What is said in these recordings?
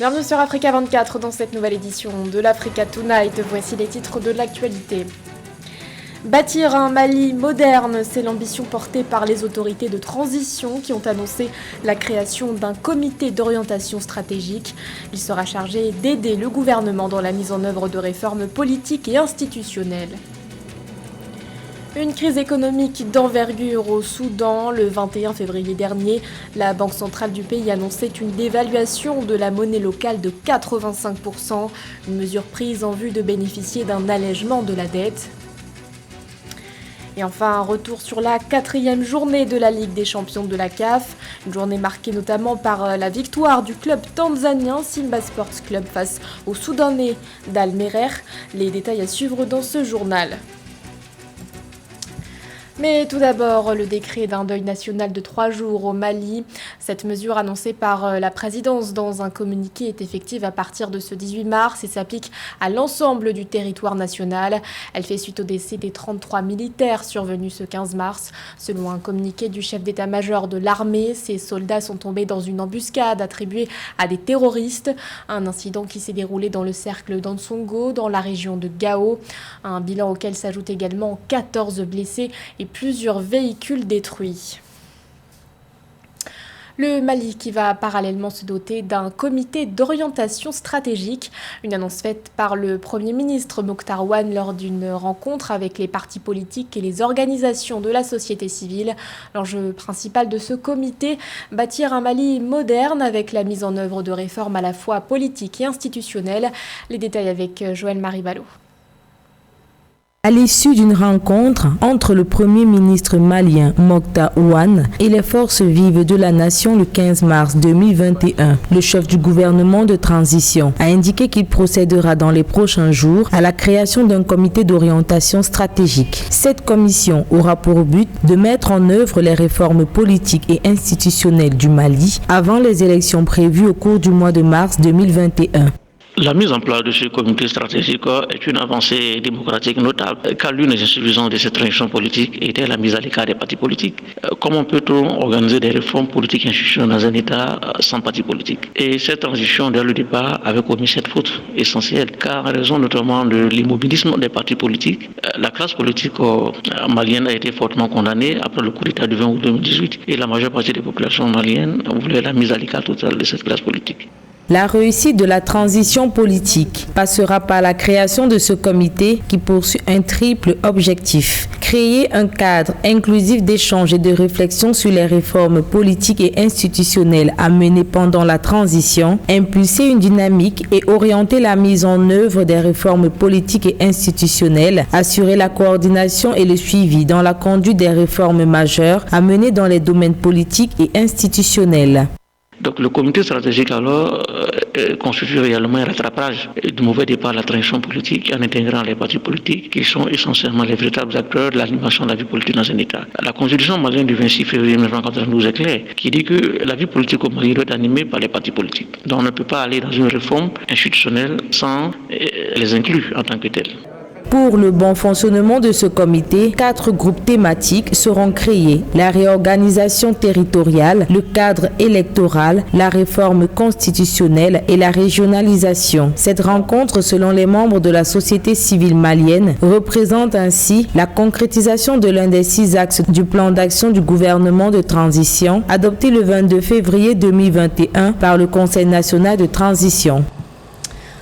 Bienvenue sur Africa 24 dans cette nouvelle édition de l'Africa Tonight. Voici les titres de l'actualité. Bâtir un Mali moderne, c'est l'ambition portée par les autorités de transition qui ont annoncé la création d'un comité d'orientation stratégique. Il sera chargé d'aider le gouvernement dans la mise en œuvre de réformes politiques et institutionnelles. Une crise économique d'envergure au Soudan. Le 21 février dernier, la Banque centrale du pays annonçait une dévaluation de la monnaie locale de 85%, une mesure prise en vue de bénéficier d'un allègement de la dette. Et enfin, un retour sur la 4e journée de la Ligue des champions de la CAF. Une journée marquée notamment par la victoire du club tanzanien Simba Sports Club face au Soudanais d'Al Merreikh. Les détails à suivre dans ce journal. Mais tout d'abord, le décret d'un deuil national de 3 jours au Mali. Cette mesure annoncée par la présidence dans un communiqué est effective à partir de ce 18 mars et s'applique à l'ensemble du territoire national. Elle fait suite au décès des 33 militaires survenus ce 15 mars. Selon un communiqué du chef d'état-major de l'armée, ces soldats sont tombés dans une embuscade attribuée à des terroristes. Un incident qui s'est déroulé dans le cercle d'Ansongo, dans la région de Gao. Un bilan auquel s'ajoutent également 14 blessés et plusieurs véhicules détruits. Le Mali qui va parallèlement se doter d'un comité d'orientation stratégique, une annonce faite par le Premier ministre Mokhtar Ouane lors d'une rencontre avec les partis politiques et les organisations de la société civile. L'enjeu principal de ce comité, bâtir un Mali moderne avec la mise en œuvre de réformes à la fois politiques et institutionnelles. Les détails avec Joël-Marie Ballot. À l'issue d'une rencontre entre le Premier ministre malien Mokhtar Ouane et les forces vives de la nation le 15 mars 2021, le chef du gouvernement de transition a indiqué qu'il procédera dans les prochains jours à la création d'un comité d'orientation stratégique. Cette commission aura pour but de mettre en œuvre les réformes politiques et institutionnelles du Mali avant les élections prévues au cours du mois de mars 2021. La mise en place de ce comité stratégique est une avancée démocratique notable, car l'une des insuffisances de cette transition politique était la mise à l'écart des partis politiques. Comment peut-on organiser des réformes politiques et institutionnelles dans un État sans partis politiques? Et cette transition, dès le départ, avait commis cette faute essentielle, car en raison notamment de l'immobilisme des partis politiques, la classe politique malienne a été fortement condamnée après le coup d'État du 20 août 2018, et la majeure partie des populations maliennes voulaient la mise à l'écart totale de cette classe politique. La réussite de la transition politique passera par la création de ce comité qui poursuit un triple objectif. Créer un cadre inclusif d'échange et de réflexion sur les réformes politiques et institutionnelles à mener pendant la transition, impulser une dynamique et orienter la mise en œuvre des réformes politiques et institutionnelles, assurer la coordination et le suivi dans la conduite des réformes majeures à mener dans les domaines politiques et institutionnels. Donc le comité stratégique alors constitue réellement un rattrapage du mauvais départ de la transition politique en intégrant les partis politiques qui sont essentiellement les véritables acteurs de l'animation de la vie politique dans un État. La constitution malienne du 26 février 1992 est claire, qui dit que la vie politique au Mali doit être animée par les partis politiques. Donc on ne peut pas aller dans une réforme institutionnelle sans les inclure en tant que tels. Pour le bon fonctionnement de ce comité, 4 groupes thématiques seront créés. La réorganisation territoriale, le cadre électoral, la réforme constitutionnelle et la régionalisation. Cette rencontre, selon les membres de la société civile malienne, représente ainsi la concrétisation de l'un des 6 axes du plan d'action du gouvernement de transition, adopté le 22 février 2021 par le Conseil national de transition.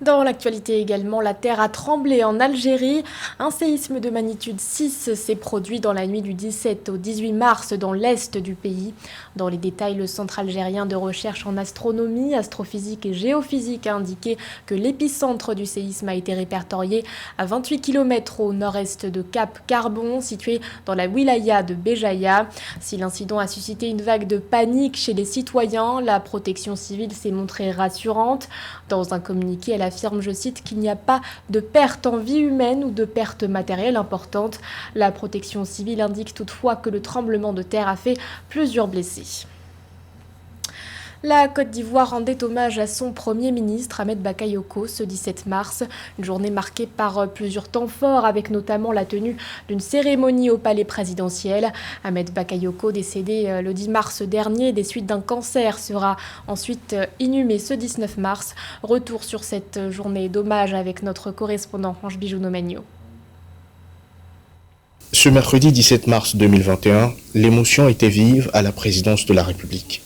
Dans l'actualité également, la terre a tremblé en Algérie. Un séisme de magnitude 6 s'est produit dans la nuit du 17 au 18 mars dans l'est du pays. Dans les détails, le Centre algérien de recherche en astronomie, astrophysique et géophysique a indiqué que l'épicentre du séisme a été répertorié à 28 km au nord-est de Cap Carbon, situé dans la wilaya de Béjaïa. Si l'incident a suscité une vague de panique chez les citoyens, la protection civile s'est montrée rassurante. Dans un communiqué, elle affirme, je cite, qu'il n'y a pas de perte en vie humaine ou de perte matérielle importante. La protection civile indique toutefois que le tremblement de terre a fait plusieurs blessés. La Côte d'Ivoire rendait hommage à son Premier ministre Ahmed Bakayoko ce 17 mars, une journée marquée par plusieurs temps forts avec notamment la tenue d'une cérémonie au palais présidentiel. Ahmed Bakayoko, décédé le 10 mars dernier des suites d'un cancer, sera ensuite inhumé ce 19 mars. Retour sur cette journée d'hommage avec notre correspondant Ange Bijouno-Magno. Ce mercredi 17 mars 2021, l'émotion était vive à la présidence de la République.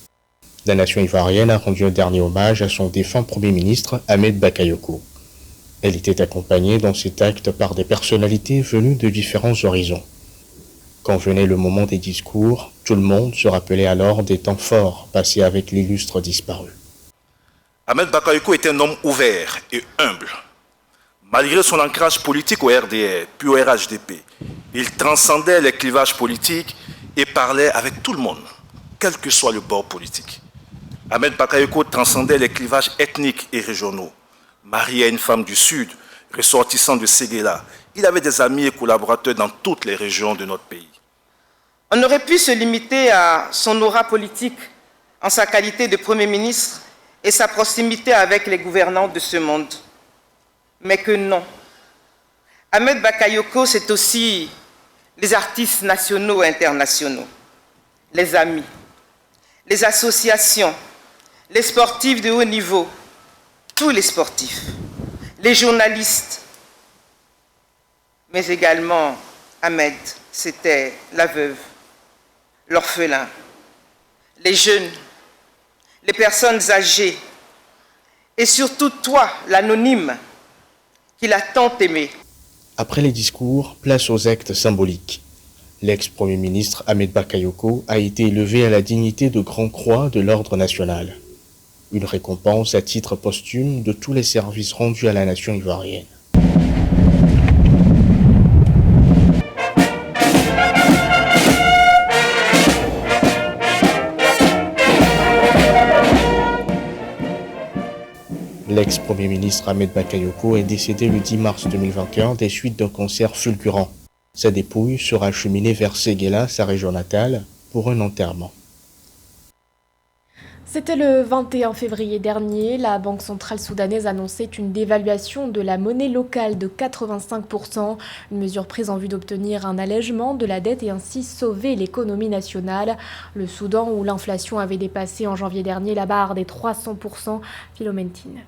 La nation ivoirienne a rendu un dernier hommage à son défunt Premier ministre Ahmed Bakayoko. Elle était accompagnée dans cet acte par des personnalités venues de différents horizons. Quand venait le moment des discours, tout le monde se rappelait alors des temps forts passés avec l'illustre disparu. Ahmed Bakayoko était un homme ouvert et humble. Malgré son ancrage politique au RDR, puis au RHDP, il transcendait les clivages politiques et parlait avec tout le monde, quel que soit le bord politique. Ahmed Bakayoko transcendait les clivages ethniques et régionaux. Marié à une femme du Sud, ressortissant de Séguéla, il avait des amis et collaborateurs dans toutes les régions de notre pays. On aurait pu se limiter à son aura politique en sa qualité de Premier ministre et sa proximité avec les gouvernants de ce monde. Mais que non. Ahmed Bakayoko, c'est aussi les artistes nationaux et internationaux, les amis, les associations, les sportifs de haut niveau, tous les sportifs, les journalistes, mais également Ahmed, c'était la veuve, l'orphelin, les jeunes, les personnes âgées, et surtout toi, l'anonyme, qu'il a tant aimé. Après les discours, place aux actes symboliques. L'ex-premier ministre Ahmed Bakayoko a été élevé à la dignité de Grand Croix de l'Ordre national. Une récompense à titre posthume de tous les services rendus à la nation ivoirienne. L'ex-premier ministre Ahmed Bakayoko est décédé le 10 mars 2021 des suites d'un cancer fulgurant. Sa dépouille sera acheminée vers Séguéla, sa région natale, pour un enterrement. C'était le 21 février dernier. La Banque centrale soudanaise annonçait une dévaluation de la monnaie locale de 85%, une mesure prise en vue d'obtenir un allègement de la dette et ainsi sauver l'économie nationale. Le Soudan, où l'inflation avait dépassé en janvier dernier la barre des 300%, Philomentine.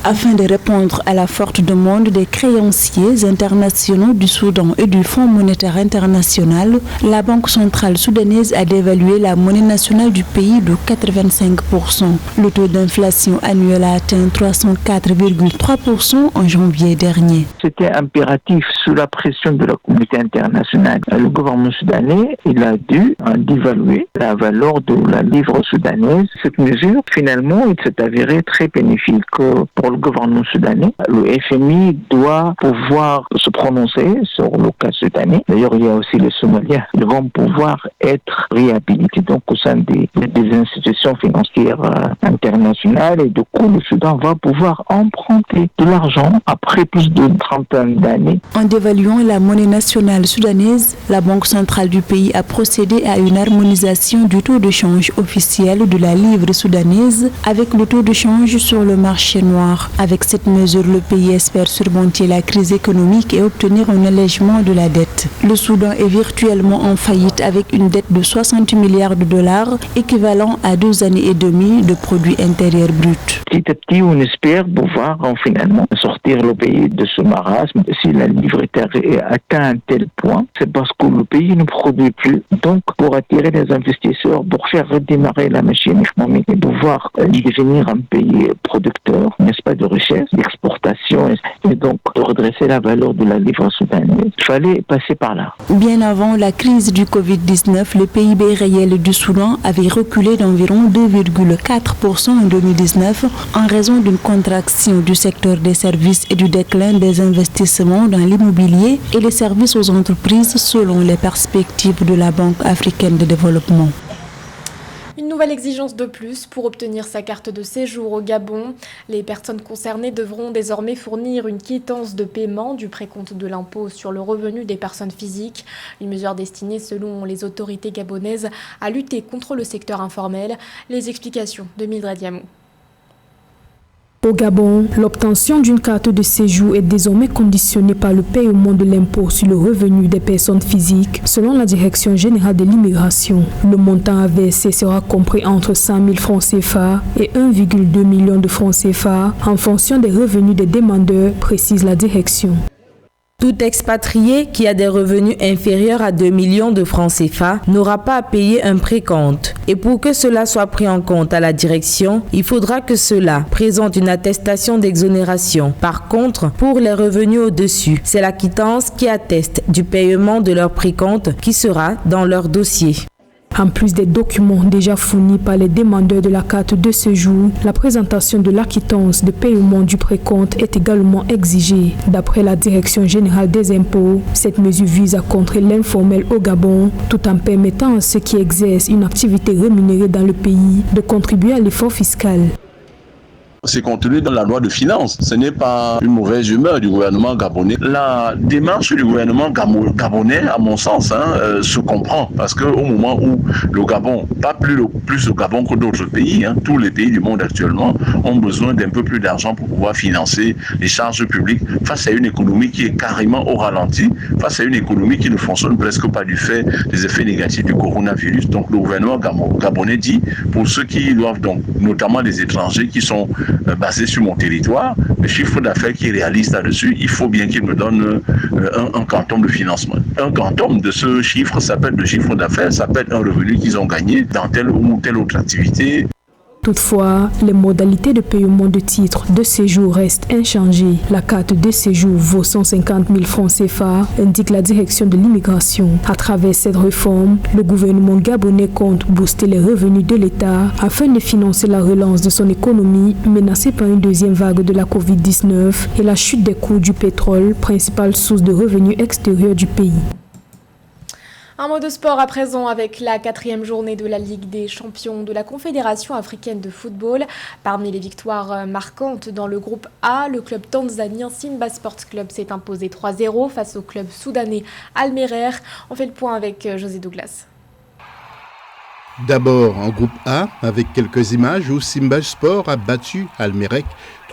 Afin de répondre à la forte demande des créanciers internationaux du Soudan et du Fonds monétaire international, la Banque centrale soudanaise a dévalué la monnaie nationale du pays de 85%. Le taux d'inflation annuel a atteint 304,3% en janvier dernier. C'était impératif sous la pression de la communauté internationale. Le gouvernement soudanais, il a dû dévaluer la valeur de la livre soudanaise. Cette mesure, finalement, il s'est avérée très bénéfique pour le gouvernement soudanais. Le FMI doit pouvoir se prononcer sur le cas soudanais. D'ailleurs, il y a aussi les Somaliens. Ils vont pouvoir être réhabilités donc au sein des institutions financières internationales et du coup, le Soudan va pouvoir emprunter de l'argent après plus de 30 ans d'années. En dévaluant la monnaie nationale soudanaise, la Banque centrale du pays a procédé à une harmonisation du taux de change officiel de la livre soudanaise avec le taux de change sur le marché noir. Avec cette mesure, le pays espère surmonter la crise économique et obtenir un allègement de la dette. Le Soudan est virtuellement en faillite avec une dette de 60 milliards de dollars, équivalent à 2 années et demie de produit intérieur brut. Petit à petit, on espère pouvoir finalement sortir le pays de ce marasme. Si la livre atteint un tel point, c'est parce que le pays ne produit plus. Donc, pour attirer les investisseurs, pour faire redémarrer la machine économique et pouvoir devenir un pays producteur, n'est-ce pas, de richesse, d'exportation et donc de redresser la valeur de la livre soudanaise. Il fallait passer par là. Bien avant la crise du Covid-19, le PIB réel du Soudan avait reculé d'environ 2,4% en 2019 en raison d'une contraction du secteur des services et du déclin des investissements dans l'immobilier et les services aux entreprises selon les perspectives de la Banque africaine de développement. Une nouvelle nouvelle exigence de plus pour obtenir sa carte de séjour au Gabon. Les personnes concernées devront désormais fournir une quittance de paiement du précompte de l'impôt sur le revenu des personnes physiques. Une mesure destinée, selon les autorités gabonaises, à lutter contre le secteur informel. Les explications de Mildred Yamou. Au Gabon, l'obtention d'une carte de séjour est désormais conditionnée par le paiement de l'impôt sur le revenu des personnes physiques, selon la Direction générale de l'immigration. Le montant à verser sera compris entre 100 000 francs CFA et 1,2 million de francs CFA en fonction des revenus des demandeurs, précise la direction. Tout expatrié qui a des revenus inférieurs à 2 millions de francs CFA n'aura pas à payer un précompte. Et pour que cela soit pris en compte à la direction, il faudra que cela présente une attestation d'exonération. Par contre, pour les revenus au-dessus, c'est la quittance qui atteste du paiement de leur précompte qui sera dans leur dossier. En plus des documents déjà fournis par les demandeurs de la carte de séjour, la présentation de la quittance de paiement du précompte est également exigée. D'après la Direction générale des impôts, cette mesure vise à contrer l'informel au Gabon, tout en permettant à ceux qui exercent une activité rémunérée dans le pays de contribuer à l'effort fiscal. C'est contenu dans la loi de finances. Ce n'est pas une mauvaise humeur du gouvernement gabonais. La démarche du gouvernement gabonais, à mon sens, se comprend. Parce qu'au moment où le Gabon, pas plus le Gabon que d'autres pays, tous les pays du monde actuellement, ont besoin d'un peu plus d'argent pour pouvoir financer les charges publiques face à une économie qui est carrément au ralenti, face à une économie qui ne fonctionne presque pas du fait des effets négatifs du coronavirus. Donc le gouvernement gabonais dit, pour ceux qui doivent donc, notamment les étrangers qui sont basé sur mon territoire, le chiffre d'affaires qui est réaliste là-dessus, il faut bien qu'il me donne un quantum de financement. Un quantum de ce chiffre, ça peut être le chiffre d'affaires, ça peut être un revenu qu'ils ont gagné dans telle ou telle autre activité. Toutefois, les modalités de paiement de titres de séjour restent inchangées. La carte de séjour vaut 150 000 francs CFA, indique la direction de l'immigration. À travers cette réforme, le gouvernement gabonais compte booster les revenus de l'État afin de financer la relance de son économie menacée par une deuxième vague de la Covid-19 et la chute des cours du pétrole, principale source de revenus extérieurs du pays. Un mot de sport à présent avec la 4e journée de la Ligue des champions de la Confédération africaine de football. Parmi les victoires marquantes dans le groupe A, le club tanzanien Simba Sports Club s'est imposé 3-0 face au club soudanais Al Merreikh. On fait le point avec José Douglas. D'abord en groupe A avec quelques images où Simba Sport a battu Al Merreikh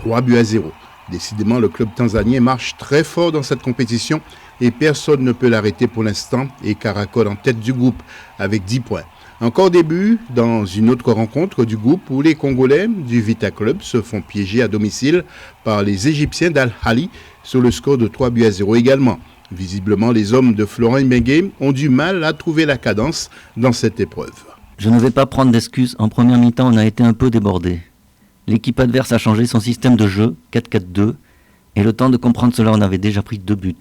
3-0. Décidément, le club tanzanien marche très fort dans cette compétition et personne ne peut l'arrêter pour l'instant et caracole en tête du groupe avec 10 points. Encore début dans une autre rencontre du groupe où les Congolais du Vita Club se font piéger à domicile par les Égyptiens d'Al-Ahly sur le score de 3-0 également. Visiblement, les hommes de Florent Ibenge ont du mal à trouver la cadence dans cette épreuve. Je ne vais pas prendre d'excuses. En première mi-temps, on a été un peu débordé. L'équipe adverse a changé son système de jeu, 4-4-2, et le temps de comprendre cela, on avait déjà pris 2 buts.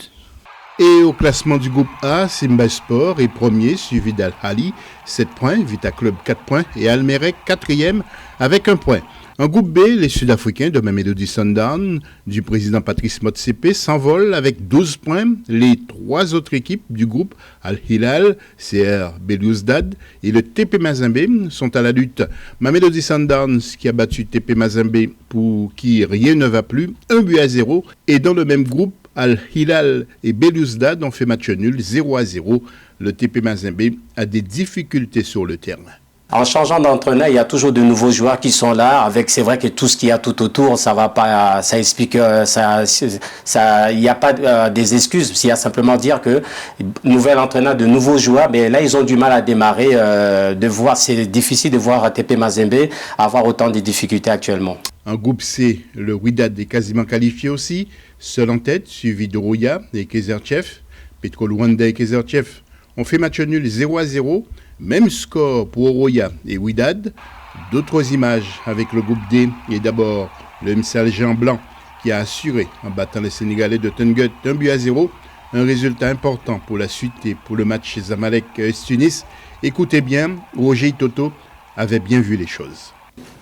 Et au classement du groupe A, Simba Sport est premier, suivi d'Al-Ahly, 7 points, Vita Club 4 points et Al Merreikh 4e avec 1 point. En groupe B, les Sud-Africains de Mamelodi Sundowns du président Patrice Motsepe s'envolent avec 12 points. Les 3 autres équipes du groupe, Al-Hilal, CR Belouizdad et le TP Mazembe sont à la lutte. Mamelodi Sundowns qui a battu TP Mazembe pour qui rien ne va plus, 1-0. Et dans le même groupe, Al-Hilal et Belouizdad ont fait match nul 0-0. Le TP Mazembe a des difficultés sur le terrain. En changeant d'entraîneur, il y a toujours de nouveaux joueurs qui sont là. Avec, c'est vrai que tout ce qu'il y a tout autour, ça va pas, ça explique, il n'y a pas des excuses. Il y a simplement dire que nouvel entraîneur, de nouveaux joueurs, mais là ils ont du mal à démarrer. C'est difficile de voir TP Mazembe avoir autant de difficultés actuellement. En groupe C, le Wydad est quasiment qualifié aussi, seul en tête, suivi de Roya et Kaizer Chiefs. Petro Luanda et Kaizer Chiefs ont fait match nul 0-0. Même score pour Roya et Wydad. D'autres images avec le groupe D et d'abord le MSL Jean Blanc qui a assuré en battant les Sénégalais de Tungut 1-0. Un résultat important pour la suite et pour le match Zamalek-Tunis. Écoutez bien, Roger Toto avait bien vu les choses.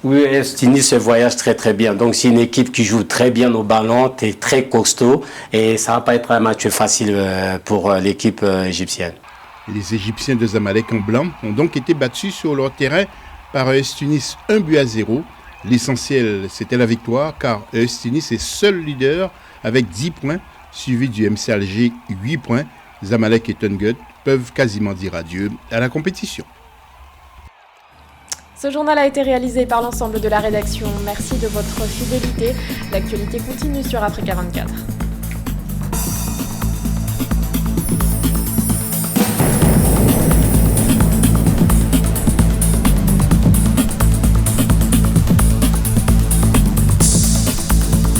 Oui, Tunis se voyage très très bien. Donc c'est une équipe qui joue très bien au ballon, très costaud et ça va pas être un match facile pour l'équipe égyptienne. Les Égyptiens de Zamalek en blanc ont donc été battus sur leur terrain par AS Tunis 1-0. L'essentiel, c'était la victoire, car AS Tunis est seul leader avec 10 points, suivi du MC Alger 8 points. Zamalek et Tungut peuvent quasiment dire adieu à la compétition. Ce journal a été réalisé par l'ensemble de la rédaction. Merci de votre fidélité. L'actualité continue sur Africa 24.